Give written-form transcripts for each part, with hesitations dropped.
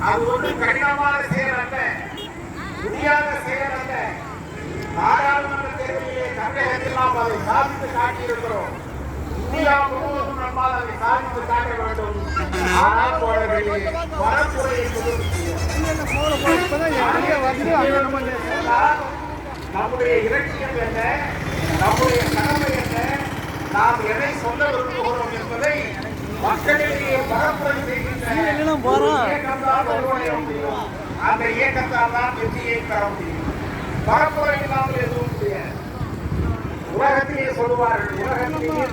அது ஒரு கடினமான செயல் அல்ல, முடியாத செயல் அல்ல. நாடாளுமன்ற தேர்தலிலே தமிழகத்தில் நாம் அதை சாதித்து காட்டியிருக்கிறோம். இந்தியா முழுவதும் நம்மால் அதை சாதித்து காட்ட வேண்டும். ஆனால் வரத்துறை நம்முடைய இலட்சியம் என்ன, நம்முடைய கடமை என்ன, நாம் எதை சொல்ல விரும்புகிறோம் என்பதை மக்களிடையே பரப்புரை செய்கின்ற அந்த இயக்கத்தால் தான் வெற்றியை பெற முடியும். பரப்புரை இல்லாமல் எதுவும் முடியாது. உலகத்திலே சொல்லுவார்கள், உலகத்திலேயே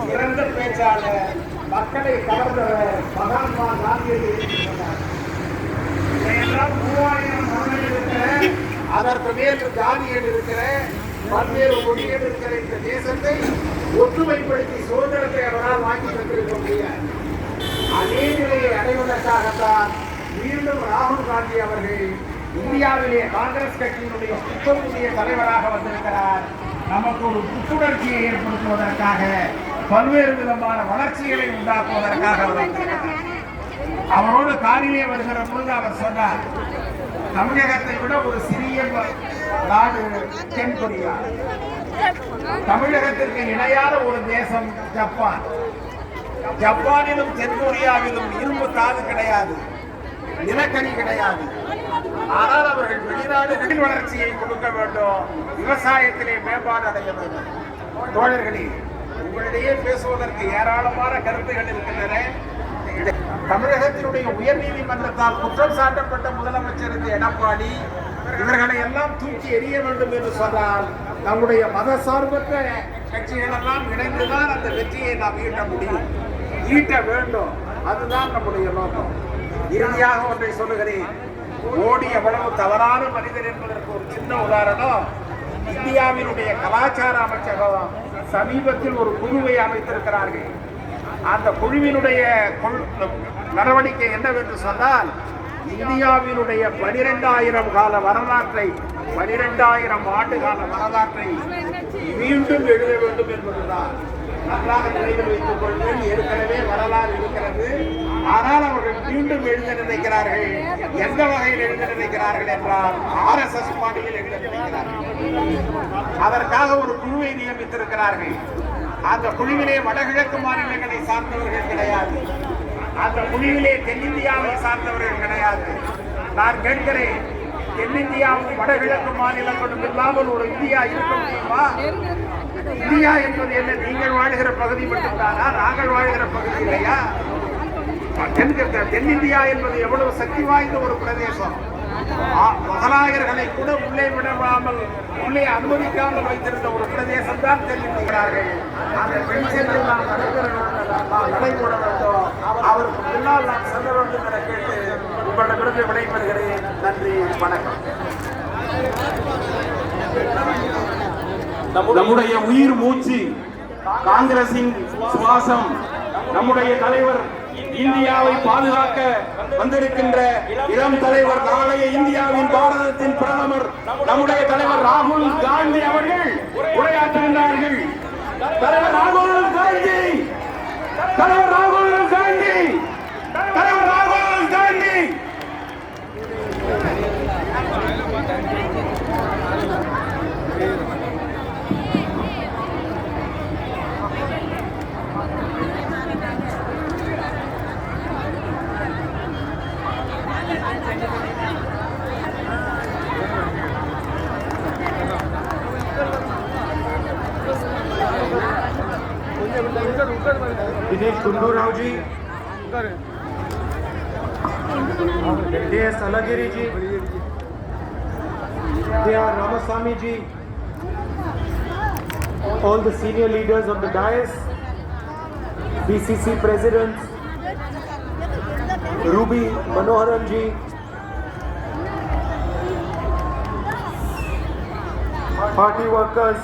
சிறந்த பேச்சாளர், மக்களை கவர்ந்தவர் மகாத்மா காந்தியடிகள். இதையெல்லாம் 3000 மொழிகள் இருக்கிற, அதற்கு மேல் ஜாதிகள் இருக்கிற, பல்வேறு மொழிகள் இருக்கிற இந்த தேசத்தை ஒற்றுமைப்படுத்தி சுதந்திரத்தை அவரால் வாங்கி தந்திருக்க முடியாது. அதே நிலையை அடைவதற்காகத்தான் மீண்டும் ராகுல் காந்தி அவர்கள் இந்தியாவிலே காங்கிரஸ் கட்சியினுடைய புத்தமுடைய தலைவராக வந்திருக்கிறார். நமக்கு ஒரு புத்துணர்ச்சியை ஏற்படுத்துவதற்காக, பல்வேறு விதமான வளர்ச்சிகளை உண்டாக்குவதற்காக வந்திருக்கிறார். அவரோடு காரிலே வருகிற பொழுது அவர் சொன்னார், தமிழகத்தை விட ஒரு சிறிய நாடு தென்கொரியா, தமிழகத்திற்கு இணையான ஒரு தேசம் ஜப்பான். ஜப்பானிலும் தென்கொரியாவிலும் இரும்பு தாது கிடையாது, நிலக்கரி கிடையாது. ஆனால் அவர்கள் வெளிநாடுகளில் வளர்ச்சியை கொடுக்க வேண்டும், விவசாயத்திலே மேம்பாடு அடைய வேண்டும். தோழர்களே, உங்களிடையே பேசுவதற்கு ஏராளமான கருத்துகள் இருக்கின்றன. தமிழகத்தினுடைய உயர் நீதிமன்றத்தால் குற்றம் சாட்டப்பட்ட முதலமைச்சர் எடப்பாடி இவர்களை எல்லாம் தூக்கி எறிய வேண்டும் என்று சொன்னால் நம்முடைய மத சார்பற்ற கட்சிகள் எல்லாம் இணைந்துதான் அந்த வெற்றியை நாம் ஈட்ட முடியும், ஈட்ட வேண்டும். அதுதான் நம்முடைய நோக்கம். இறுதியாக ஒன்றை சொல்லுகிறேன். மோடி எவ்வளவு தவறான மனிதர் என்பதற்கு ஒரு சின்ன உதாரணம். இந்தியாவினுடைய கலாச்சார அமைச்சகம் சமீபத்தில் ஒரு குழுவை அமைத்திருக்கிறார்கள். அந்த குழுவினுடைய நடவடிக்கை என்னவென்று சொன்னால், இந்தியாவினுடைய 12,000 கால வரலாற்றை, 12,000 ஆண்டு கால வரலாற்றை மீண்டும் எழுத வேண்டும் என்பதுதான். நன்றாக நினைவில் வைத்துக் கொள்வேன், ஏற்கனவே வரலாறு இருக்கிறது. ஆனால் அவர்கள் மீண்டும் எழுத நினைக்கிறார்கள். எந்த வகையில் எழுத நினைக்கிறார்கள் என்றால் RSS பாணியில் எழுத நினைக்கிறார்கள். அதற்காக ஒரு குழுவை நியமித்திருக்கிறார்கள். அந்த குழுவிலே வடகிழக்கு மாநிலங்களை சார்ந்தவர்கள் கிடையாது, அந்த குழுவிலே தென்னிந்தியாவை சார்ந்தவர்கள் கிடையாது. நான் கேட்கிறேன், தென்னிந்தியாவும் வடகிழக்கு மாநிலங்களும் இல்லாமல் ஒரு இந்தியா இருக்க முடியுமா? இந்தியா என்பது என்ன, நீங்கள் வாழ்கிற பகுதி மட்டும்தானா? நாங்கள் வாழ்கிற பகுதி இல்லையா? தென்னிந்தியா என்பது எவ்வளவு சக்தி வாய்ந்த ஒரு பிரதேசம். முகலாயர்களை கூட உள்ளே விடாமல், உள்ளே அனுமதிக்காமல் வைத்திருந்த ஒரு பிரதேசம் தான் தென்னிந்தியார்கள். அந்த பெண்கள் நாம் நடைபெற வேண்டும், அவருக்கு முன்னால் நாம் செல்ல வேண்டும் என கேட்டு உங்களிடமிருந்து விடைபெறுகிறேன். நன்றி, வணக்கம். நம்முடைய உயிர் மூச்சு காங்கிரசின் சுவாசம், நம்முடைய தலைவர் இந்தியாவை பாதுகாக்க வந்திருக்கின்ற இளம் தலைவர், நாளைய இந்தியாவின் பாரதத்தின் பிரதமர் நம்முடைய தலைவர் ராகுல் காந்தி அவர்கள் உரையாற்றுகின்றார்கள். தலைவர் ராகுல் காந்தி, தலைவர் ராகுல் காந்தி, தலைவர் ராகுல் காந்தி. दिनेश गुंडूराव जी, DS Alagiri ji, DR Ramasamy ji, all the senior leaders on the dais, PCC President Ruby Manoharan ji, party workers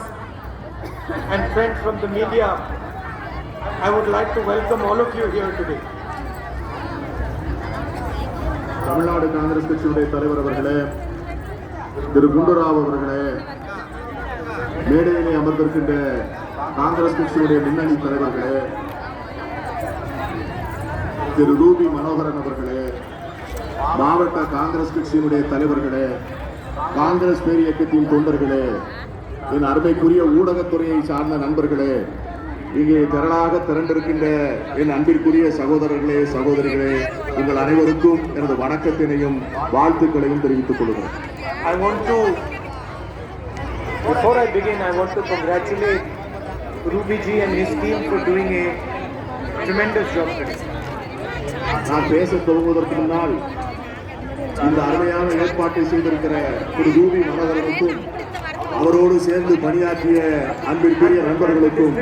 and friends from the media, I would like to welcome all of you here today. Tamil Nadu Congress கட்சியுடைய தலைவர் அவர்களே, திரு குண்டுராவ் அவர்களே, மேடையிலே அமர்ந்திருக்கின்ற காங்கிரஸ் கட்சியுடைய முன்னணி தலைவர்களே, திரு Ruby Manoharan அவர்களே, மாவட்ட காங்கிரஸ் கட்சியினுடைய தலைவர்களே, காங்கிரஸ் பேர் இயக்கத்தின் தொண்டர்களே, என் அருமைக்குரிய ஊடகத்துறையை சார்ந்த நண்பர்களே, இங்கே திரளாக திரண்டிருக்கின்ற என் அன்பிற்குரிய சகோதரர்களே, சகோதரிகளே, உங்கள் அனைவருக்கும் எனது வணக்கத்தினையும் வாழ்த்துக்களையும் தெரிவித்துக் கொள்கிறேன். Before I begin, I want to congratulate Ruby ji and his team for doing a tremendous job today. நான் பேச துவங்குவதற்கு முன்னால் இந்த அருமையான ஏற்பாட்டை செய்திருக்கிற திரு ரூபி மனோகரனுக்கும் அவரோடு சேர்ந்து பணியாற்றிய அன்பிற்குரிய நண்பர்களுக்கும்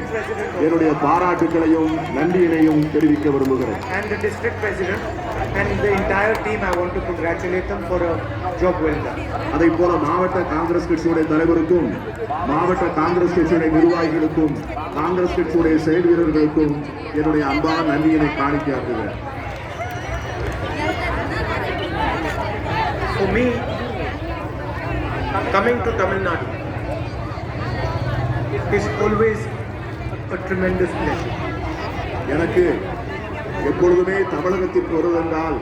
என்னுடைய பாராட்டுகளையும் நன்றியினையும் தெரிவிக்க விரும்புகிறேன். And the district president and the entire team, I want to congratulate them for a job well done. அதை போல மாவட்ட காங்கிரஸ் கட்சியுடைய தலைவருக்கும் மாவட்ட காங்கிரஸ் கட்சியுடைய நிர்வாகிகளுக்கும் காங்கிரஸ் கட்சியுடைய செயல் வீரர்களுக்கும் என்னுடைய அன்பான நன்றியினை காணிக்கையாக்குகிறேன். For me, coming to Tamil Nadu is always a tremendous pleasure. எனக்கு எப்பொழுதுமே தமிழகத்திற்கு வருவதென்றால்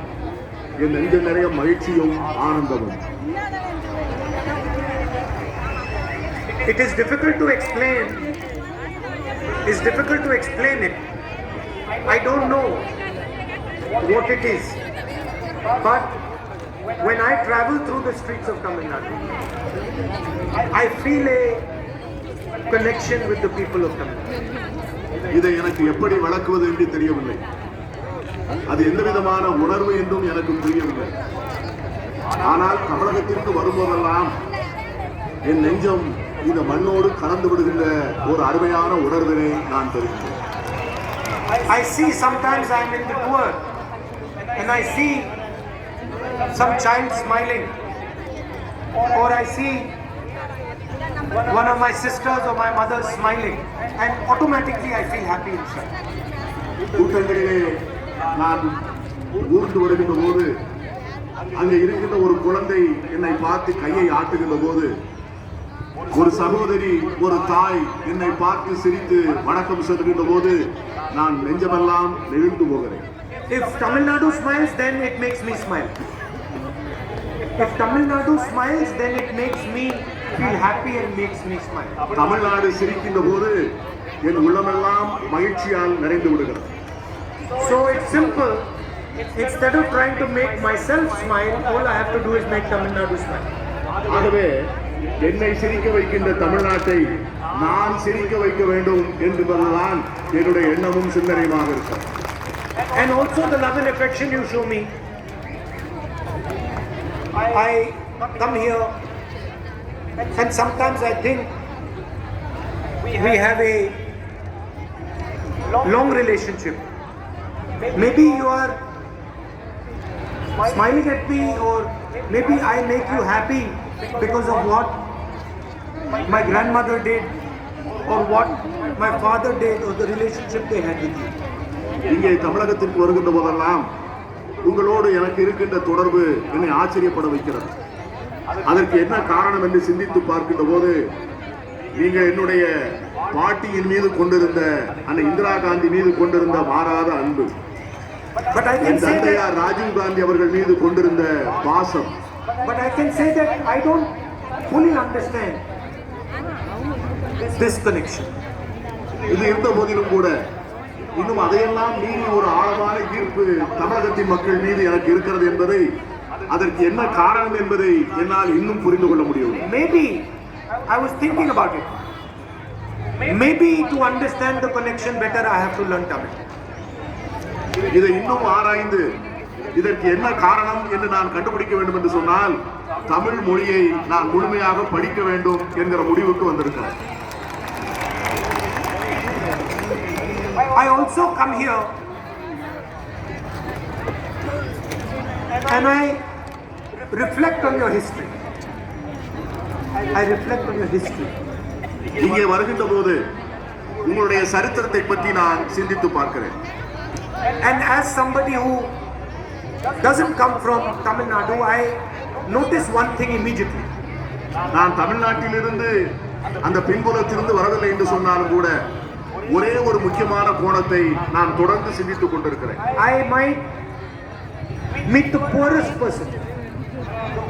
என் நெஞ்சம் நிறைய மகிழ்ச்சியும் ஆனந்தமும். It is difficult to explain. It's difficult to explain it. I don't know what it is, but when I travel through the streets of Tamil Nadu, I feel a connection with the people of Tamil Nadu. இதை எனக்கு எப்படி விளக்குவது என்று தெரியவில்லை. அது எந்த விதமான உணர்வு என்றும் எனக்கு புரியவில்லை. ஆனால் தமிழகத்திற்கு வரும்போதெல்லாம் என் நெஞ்சம் இந்த மண்ணோடு கலந்து விடுகின்ற ஒரு அருமையான உணர்வினை நான் பெறுகிறேன். I see sometimes I'm in the tour and I see some child smiling, or I see one of my sisters or my mother smiling, and automatically I feel happy inside. கூட்டங்களிலே நான் ஊர்ந்து வருகின்ற போது அங்கே இருக்கின்ற ஒரு குழந்தை என்னை பார்த்து கையை ஆட்டுகின்ற போது, ஒரு சகோதரி ஒரு தாய் என்னை பார்த்து சிரித்து வணக்கம் சொல்கின்ற போது நான் நெஞ்சமெல்லாம் நெகிழ்ந்து போகிறேன். If Tamil Nadu smiles, then it makes me smile. If Tamil Nadu smiles, then it makes me feel happy and makes me smile. Tamil Nadu சிரிக்கின்ற போது என் உள்ளமெல்லாம் மகிழ்ச்சியால் நிறைந்து விடுகிறது. So it's simple. Instead of trying to make myself smile, all I have to do is make Tamil Nadu smile. ஆகவே என்னை சிரிக்க வைக்கின்ற தமிழ்நாட்டை நான் சிரிக்க வைக்க வேண்டும் என்பதுதான் என்னுடைய எண்ணமும் சிந்தனையுமாக இருக்கிறது. And also the love and affection you show me. I come here and sometimes I think we have a long relationship. Maybe you are smiling at me, or maybe I make you happy because of what my grandmother did or what my father did, or the relationship they had with you. இங்கே தமிழகத்திற்கு வருகின்ற போதெல்லாம் உங்களோடு எனக்கு இருக்கின்ற தொடர்பு என்னை ஆச்சரியப்பட வைக்கிறது. அதற்கு என்ன காரணம் என்று சிந்தித்து பார்க்கின்ற போது, நீங்க என்னுடைய பாட்டியின் மீது கொண்டிருந்த அந்த இந்திரா காந்தி மீது கொண்டிருந்த மாறாத அன்பு, என் தந்தையார் ராஜீவ் காந்தி அவர்கள் மீது கொண்டிருந்த பாசம். But I can say that I don't fully understand this connection. இது இருந்த போதிலும் கூட இன்னும் அதையெல்லாம் மீறி ஒரு ஆழமான ஈர்ப்பு தமிழகத்தின் மக்கள் மீது எனக்கு இருக்கிறது என்பதை, அதற்கு என்ன காரணம் என்பதை என்னால் இன்னும் புரிந்து கொள்ள முடியும். Maybe I was thinking about it. Maybe to understand the connection better, I have to learn Tamil. இதை இன்னும் ஆராய்ந்து இதற்கு என்ன காரணம் என்று நான் கண்டுபிடிக்க வேண்டும் என்று சொன்னால், தமிழ் மொழியை நான் முழுமையாக படிக்க வேண்டும் என்கிற முடிவுக்கு வந்திருக்கிறேன். I also come here and I reflect on your history. I reflect on your history. இங்கே வருகின்ற போது உங்களுடைய சரித்திரத்தை பற்றி நான் சிந்தித்து பார்க்கிறேன். And as somebody who doesn't come from Tamil Nadu, I notice one thing immediately. நான் தமிழ்நாட்டிலிருந்து அந்த பின்புலத்திலிருந்து வரவில்லை என்று சொன்னாலும் கூட ஒரே ஒரு முக்கியமான கோணத்தை நான் தொடர்ந்து சிந்தித்துக் கொண்டிருக்கிறேன். I might meet the poorest person,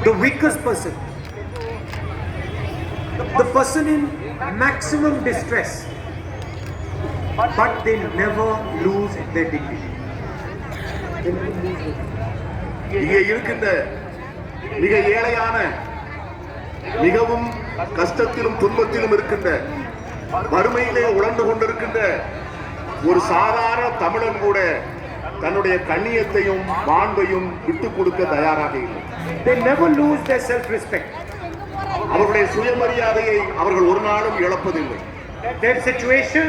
the weakest person, the person in maximum distress, but they never lose their dignity. இங்கே இருக்கின்ற மிக ஏழையான, மிகவும் கஷ்டத்திலும் துன்பத்திலும் இருக்கின்ற, வறுமையிலே உழந்து கொண்டிருக்கின்ற ஒரு சாதாரண தமிழன் கூட தன்னுடைய கண்ணியத்தையும் மாண்பையும் விட்டுக் கொடுக்க தயாராக இல்லை. They never lose their self-respect. அவர்களுடைய சுயமரியாதையை அவர்கள் ஒரு நாளும் இழப்பதில்லை. Their situation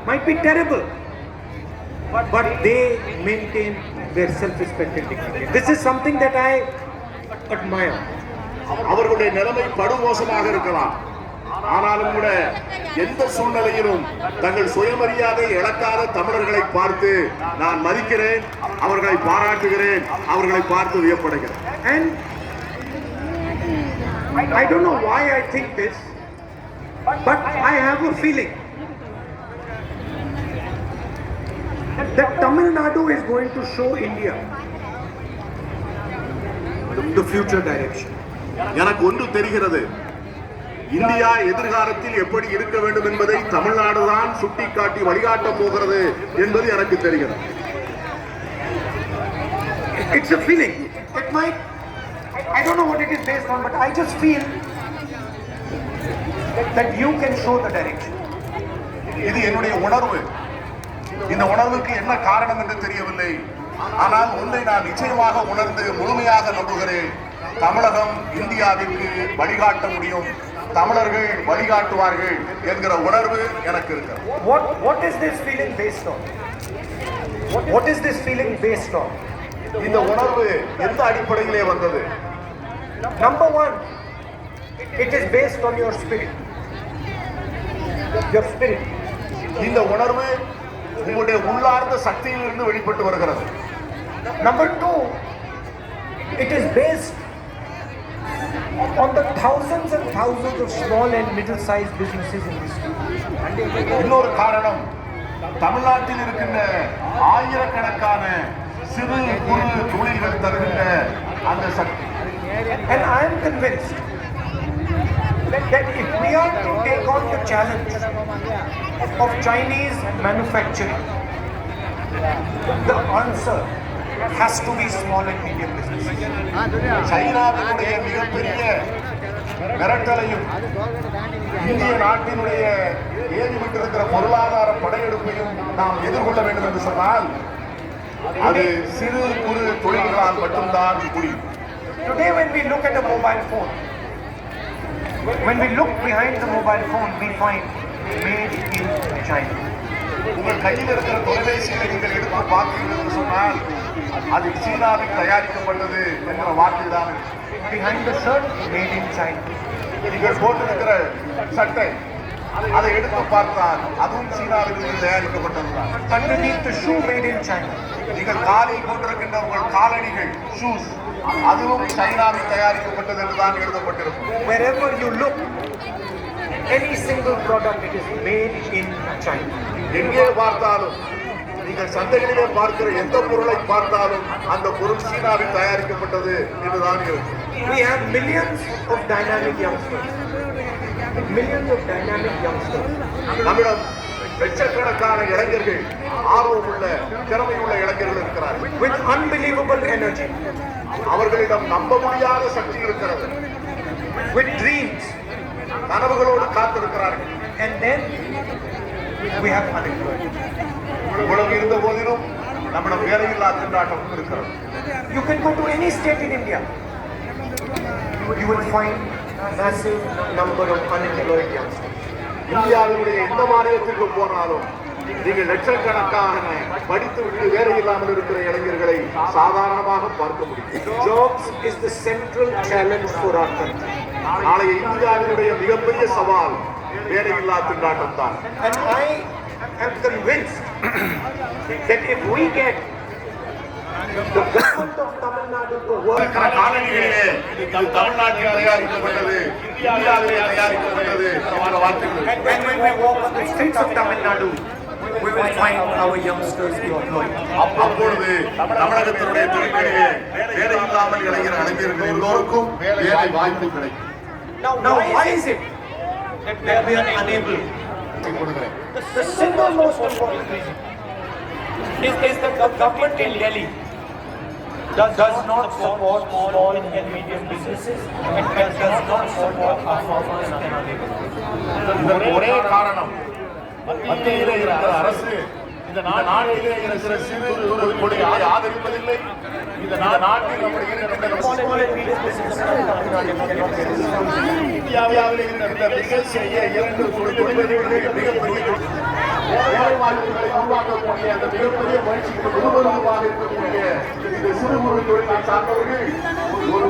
might be terrible, but they maintain their self-respect and dignity. This is something that I admire. அவர்களுடைய நிலைமை படுமோசமாக இருக்கலாம், ஆனாலும் கூட எந்த சூழ்நிலையிலும் தங்கள் சுயமரியாதை இழக்காத தமிழர்களை பார்த்து நான் மதிக்கிறேன், அவர்களை பாராட்டுகிறேன், அவர்களை பார்த்து வியப்படுகிறேன். And I don't know why I think this, but I have a feeling that Tamil Nadu is going to show India the future direction. எனக்கு ஒன்று தெரிகிறது, இந்தியா எதிர்காலத்தில் எப்படி இருக்க வேண்டும் என்பதை தமிழ்நாடுதான் சுட்டிக்காட்டி வழிகாட்ட போகிறது என்பது எனக்கு தெரிகிறது. It's a feeling. It might, I don't know what it is based on, but I just feel that you can show the direction. இது என்னுடைய உணர்வு. இந்த உணர்வுக்கு என்ன காரணம் என்று தெரியவில்லை, ஆனால் ஒன்றை நான் நிச்சயமாக உணர்ந்து முழுமையாக நம்புகிறேன். தமிழகம் இந்தியாவிற்கு வழிகாட்ட முடியும், தமிழர்கள் வழிகாட்டுவார்கள் என்கிற உணர்வு எனக்கு இருக்கிறது. What is this feeling based on? What is this feeling based on? இந்த உணர்வு எந்த அடிப்படையிலே வந்தது? Number one, it is based on your spirit. Your spirit. இந்த உணர்வு உங்களுடைய உள்ளார்ந்த சக்தியிலிருந்து வெளிப்பட்டு வருகிறது. Number two, it is based on the thousands and thousands of small and middle-sized businesses in this country. இன்னொரு காரணம், தமிழ்நாட்டில் இருக்கின்ற ஆயிரக்கணக்கான சிறு குறு தொழில்கள் தருகின்ற அந்த சக்தி. And I am convinced that if we are to take on the challenge of Chinese manufacturing, the answer has to be small and medium businesses. சைனாவினுடைய மிகப்பெரிய மிரட்டலையும் இந்திய நாட்டினுடைய ஏறிவிட்டிருக்கிற பொருளாதார படையெடுப்பையும் நாம் எதிர்கொள்ள வேண்டும் என்று சொன்னால் அது சிறு குறு தொழில்களால் மட்டும்தான் முடியும். Today when we look at a mobile phone, when we look behind the mobile phone, we find made in China. உங்கள் கையில் இருக்கிற தொலைபேசியை நீங்கள் எடுத்து பார்த்தீர்கள் என்று சொன்னால் அது சீனாவில் தயாரிக்கப்பட்டது என்ற வார்த்தை தான். Behind the shirt, made in China. நீங்கள் போட்டிருக்கிற சட்டை அதை எடுத்து பார்த்தால் அதுவும் சீனாவில் இருந்து தயாரிக்கப்பட்டதுதான். Underneath the shoe, made in China. நீங்கள் காலில் போட்டிருக்கின்ற உங்கள் காலணிகள் ஷூஸ் அதுவும் சைனாவில் தயாரிக்கப்பட்டது என்றுதான் எழுதப்பட்டிருக்கும். Wherever you look, any single product, it is made in China. எங்கே பார்த்தாலும் நீங்கள் சந்தைகளிலே பார்க்கிற எந்த பொருளை பார்த்தாலும் அந்த பொருள் சீனாவில் தயாரிக்கப்பட்டது என்றுதான் இருக்கும். We have millions of dynamic youngsters. Millions of dynamic youngsters. நம்மிடம் லட்சக்கணக்கான இளைஞர்கள், ஆர்வமுள்ள திறமையுள்ள இளைஞர்கள் இருக்கிறார்கள். With unbelievable energy. அவர்களிடம் நம்ப முடியாத சக்தி இருக்கிறது. With dreams. கனவுகளோடு காத்திருக்கிறார்கள். And then we have unemployment. இவ்வளவு இருந்த போதிலும் நம்மிடம் வேலையில்லா திண்டாட்டம் இருக்கிறது. You can go to any state in India. You will find massive number of unemployed youngsters. இந்தியாவினுடைய எந்த மாநிலத்திற்கு போனாலும் நீங்கள் லட்சக்கணக்கான படித்து விட்டு வேலை இல்லாமல் இருக்கிற இளைஞர்களை சாதாரணமாக பார்க்க முடியும். Jobs is the central challenge for our country. நாளைய இந்தியாவினுடைய மிகப்பெரிய சவால் வேலையில்லா திண்டாட்டம் தான். And I am convinced that if we get the government of Tamil Nadu to work காலனிகளிலே இது தமிழ்நாட்டில் தயாரிக்கப்பட்டது, இந்தியாவிலே தயாரிக்கப்பட்டது என்ற வார்த்தைகள். and when we walk on the streets of Tamil Nadu, we will find our youngsters employed. அப்பொழுது தமிழகத்தினுடைய தெருக்களிலே வேலை இல்லாமல் இளைஞர் இளைஞர்கள் எல்லோருக்கும் வேலை வாய்ப்பு கிடைக்கும். Now why is it that we are unable? The single most important reason is that the government in Delhi does not support small and medium businesses and does not support our farmers and our laborers. இதற்கு ஒரே காரணம், மத்தியிலே இருக்கிற அரசு இந்த நாட்டிலே இருக்கிற சிறு குறு தொழிலாளர்களை ஆதரிப்பதில்லை. இந்த நாட்டில் Small and medium businesses இந்தியாவிலே இருக்கிற மிக சிறிய இரண்டு தொழில்களுக்கு மிகப்பெரிய வேலை வாய்ப்புகளை உருவாக்கக்கூடிய அந்த மிகப்பெரிய முயற்சிக்கு முழுவதுமாக இருக்கக்கூடிய இந்த சிறு குறு தொழிலை சார்ந்தவர்கள் ஒரு